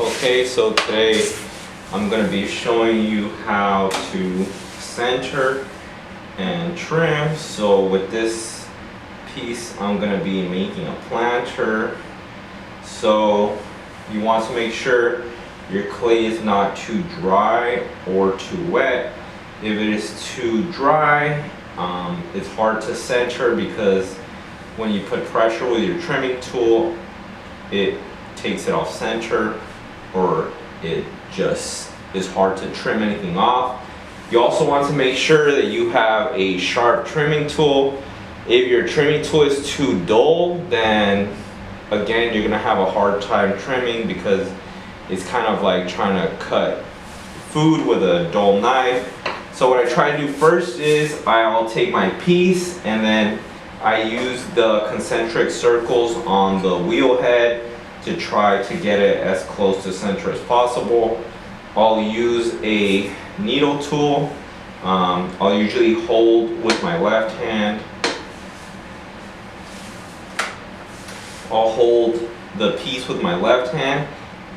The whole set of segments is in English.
Okay, so today I'm going to be showing you how to center and trim. So with this piece I'm going to be making a planter. So you want to make sure your clay is not too dry or too wet. If it is too dry, it's hard to center because when you put pressure with your trimming tool, it takes it off center, or it just is hard to trim anything off. You also want to make sure that you have a sharp trimming tool. If your trimming tool is too dull, then again you're gonna have a hard time trimming because it's kind of like trying to cut food with a dull knife. So what I try to do first is I'll take my piece and then I use the concentric circles on the wheel head to try to get it as close to center as possible. I'll use a needle tool. I'll usually hold with my left hand. I'll hold the piece with my left hand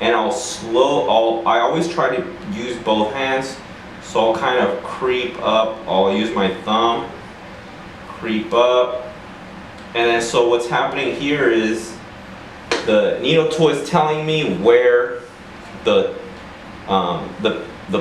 and I always try to use both hands. So I'll kind of creep up. I'll use my thumb, creep up. And then so what's happening here is the needle tool is telling me where the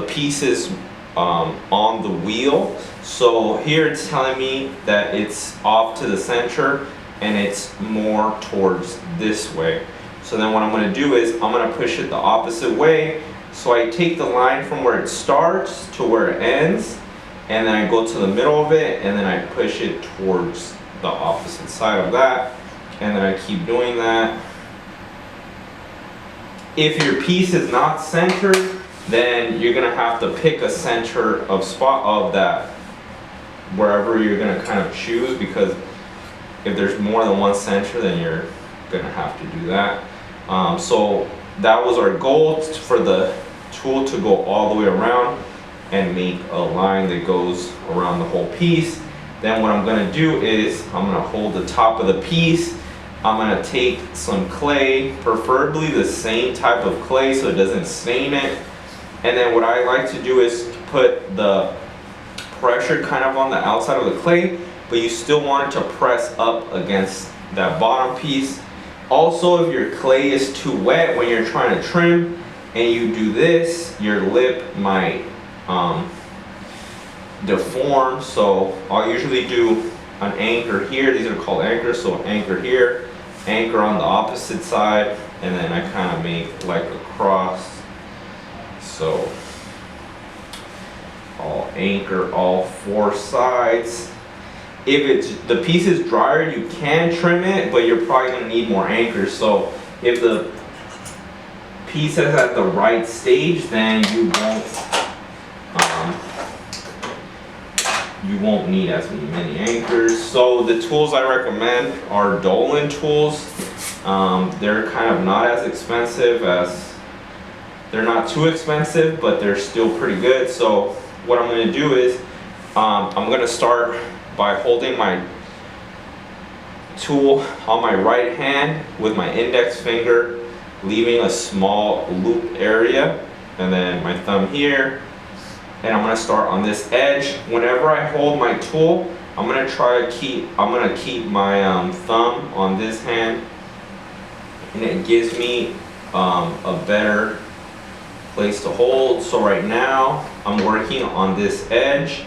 piece is on the wheel. So here it's telling me that it's off to the center and it's more towards this way. So then what I'm going to do is I'm going to push it the opposite way. So I take the line from where it starts to where it ends, and then I go to the middle of it and then I push it towards the opposite side of that, and then I keep doing that. If your piece is not centered, then you're gonna have to pick a center of spot of that wherever you're gonna kind of choose, because if there's more than one center, then you're gonna have to do that. So that was our goal, for the tool to go all the way around and make a line that goes around the whole piece. Then what I'm gonna do is I'm gonna hold the top of the piece. I'm gonna take some clay, preferably the same type of clay so it doesn't stain it. And then what I like to do is to put the pressure kind of on the outside of the clay, but you still want it to press up against that bottom piece. Also, if your clay is too wet when you're trying to trim and you do this, your lip might deform. So I'll usually do an anchor here. These are called anchors. So anchor here, anchor on the opposite side, and then I kind of make like a cross. So I'll anchor all four sides. If the piece is drier, you can trim it, but you're probably going to need more anchors. So if the piece is at the right stage, then you won't need as many anchors. So the tools I recommend are Dolan tools. They're kind of not as expensive as, they're not too expensive, but they're still pretty good. So what I'm going to do is I'm going to start by holding my tool on my right hand with my index finger, leaving a small loop area, and then my thumb here. And I'm going to start on this edge. Whenever I hold my tool, I'm going to keep my thumb on this hand, and it gives me a better place to hold. So right now I'm working on this edge,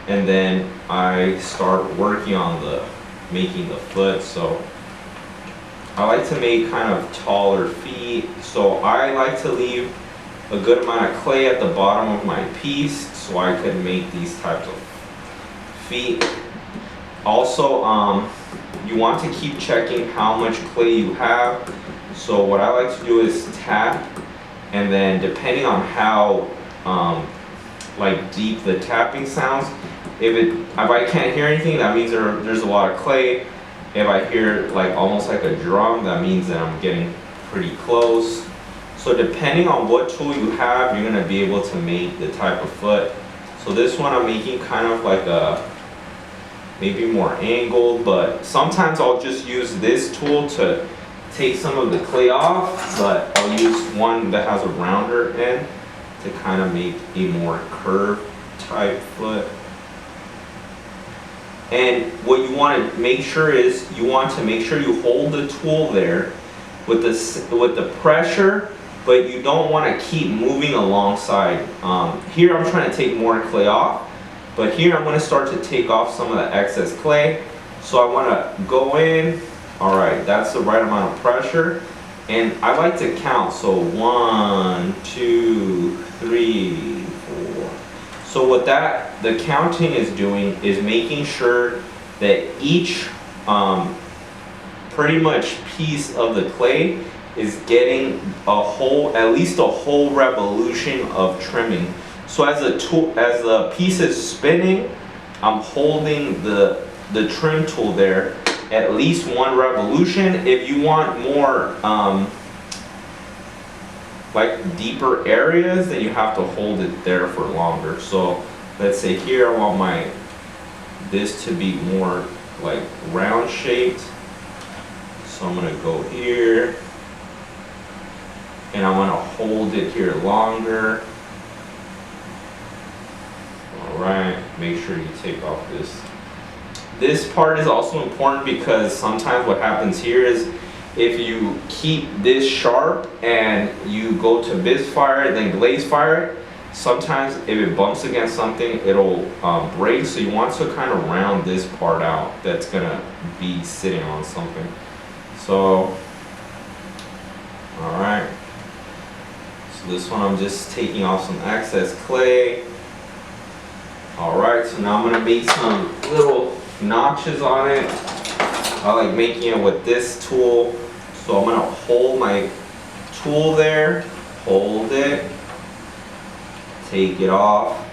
and then I start working on making the foot. So I like to make kind of taller feet. So I like to leave a good amount of clay at the bottom of my piece so I can make these types of feet. Also, you want to keep checking how much clay you have. So what I like to do is tap, and then depending on how like deep the tapping sounds, if I can't hear anything, that means there's a lot of clay. If I hear like almost like a drum, that means that I'm getting pretty close. So depending on what tool you have, you're going to be able to make the type of foot. So this one I'm making kind of like a maybe more angled, but sometimes I'll just use this tool to take some of the clay off, but I'll use one that has a rounder end to kind of make a more curved type foot. And what you want to make sure is you want to make sure you hold the tool there with the pressure, but you don't want to keep moving alongside. Here I'm trying to take more clay off, but here I'm going to start to take off some of the excess clay. So I want to go in. All right, that's the right amount of pressure. And I like to count, so 1, 2, 3, 4. So what the counting is doing is making sure that each pretty much piece of the clay is getting at least a whole revolution of trimming. So as the piece is spinning, I'm holding the trim tool there at least one revolution. If you want more like deeper areas, then you have to hold it there for longer. So let's say here I want this to be more like round shaped. So I'm gonna go here and I'm gonna hold it here longer. All right, make sure you take off this. This part is also important because sometimes what happens here is if you keep this sharp and you go to vis fire it, then glaze fire it, sometimes if it bumps against something, it'll break. So you want to kind of round this part out that's gonna be sitting on something. So, all right. So this one I'm just taking off some excess clay. All right, so now I'm gonna make some little notches on it. I like making it with this tool. So I'm gonna hold my tool there, hold it, take it off,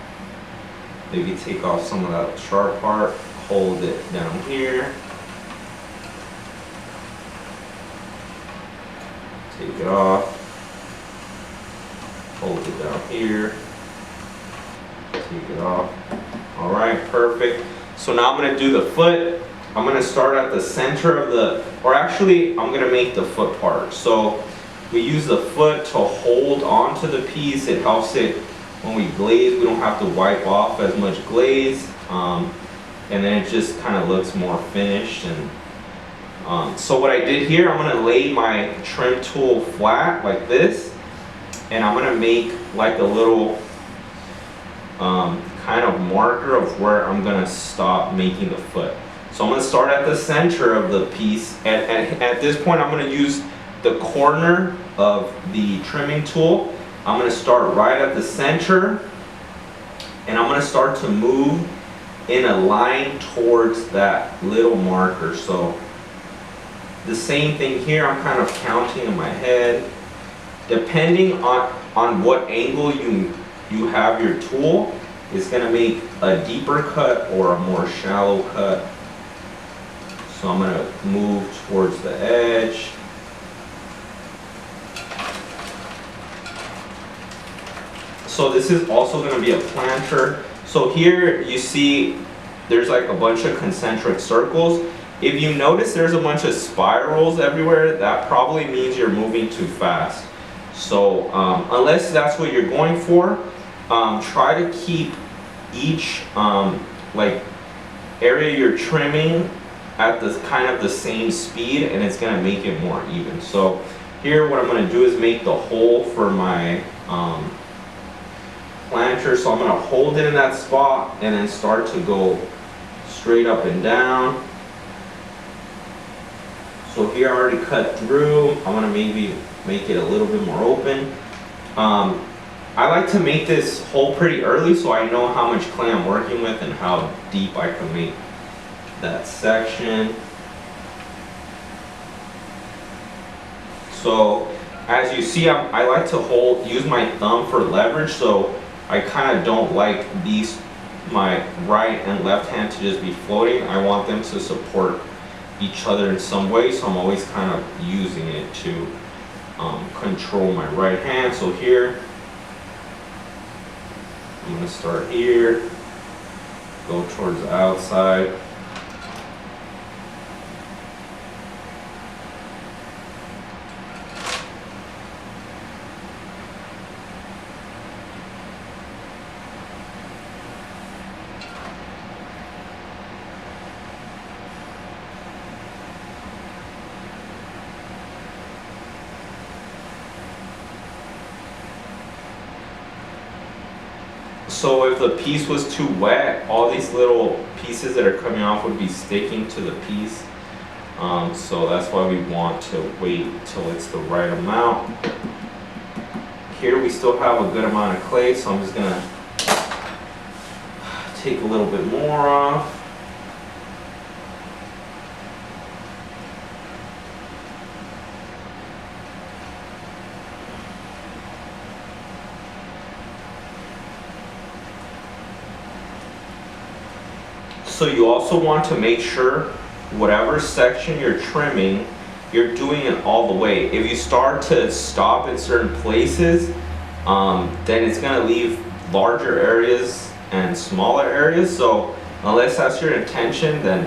maybe take off some of that sharp part, hold it down here, take it off, hold it down here, take it off. All right, perfect. So now I'm gonna do the foot. I'm gonna start at the center of or actually I'm gonna make the foot part. So we use the foot to hold onto the piece. It helps it when we glaze, we don't have to wipe off as much glaze. And then it just kind of looks more finished. And so what I did here, I'm gonna lay my trim tool flat like this. And I'm gonna make like a little kind of marker of where I'm gonna stop making the foot. So I'm gonna start at the center of the piece. At this point, I'm gonna use the corner of the trimming tool. I'm gonna start right at the center and I'm gonna start to move in a line towards that little marker. So the same thing here, I'm kind of counting in my head. Depending on what angle you have your tool, it's gonna make a deeper cut or a more shallow cut. So I'm gonna move towards the edge. So this is also gonna be a planter. So here you see there's like a bunch of concentric circles. If you notice there's a bunch of spirals everywhere, that probably means you're moving too fast. So unless that's what you're going for, try to keep each like area you're trimming at the kind of the same speed, and it's gonna make it more even. So here what I'm gonna do is make the hole for my planter. So I'm gonna hold it in that spot and then start to go straight up and down. So here I already cut through. I'm gonna maybe make it a little bit more open. I like to make this hole pretty early so I know how much clay I'm working with and how deep I can make that section. So as you see, I like to use my thumb for leverage, so I kind of don't like my right and left hand to just be floating. I want them to support each other in some way, so I'm always kind of using it to control my right hand. So here, I'm going to start here, go towards the outside. So if the piece was too wet, all these little pieces that are coming off would be sticking to the piece. So that's why we want to wait till it's the right amount. Here we still have a good amount of clay, so I'm just gonna take a little bit more off. So you also want to make sure whatever section you're trimming, you're doing it all the way. If you start to stop in certain places, then it's gonna leave larger areas and smaller areas. So unless that's your intention, then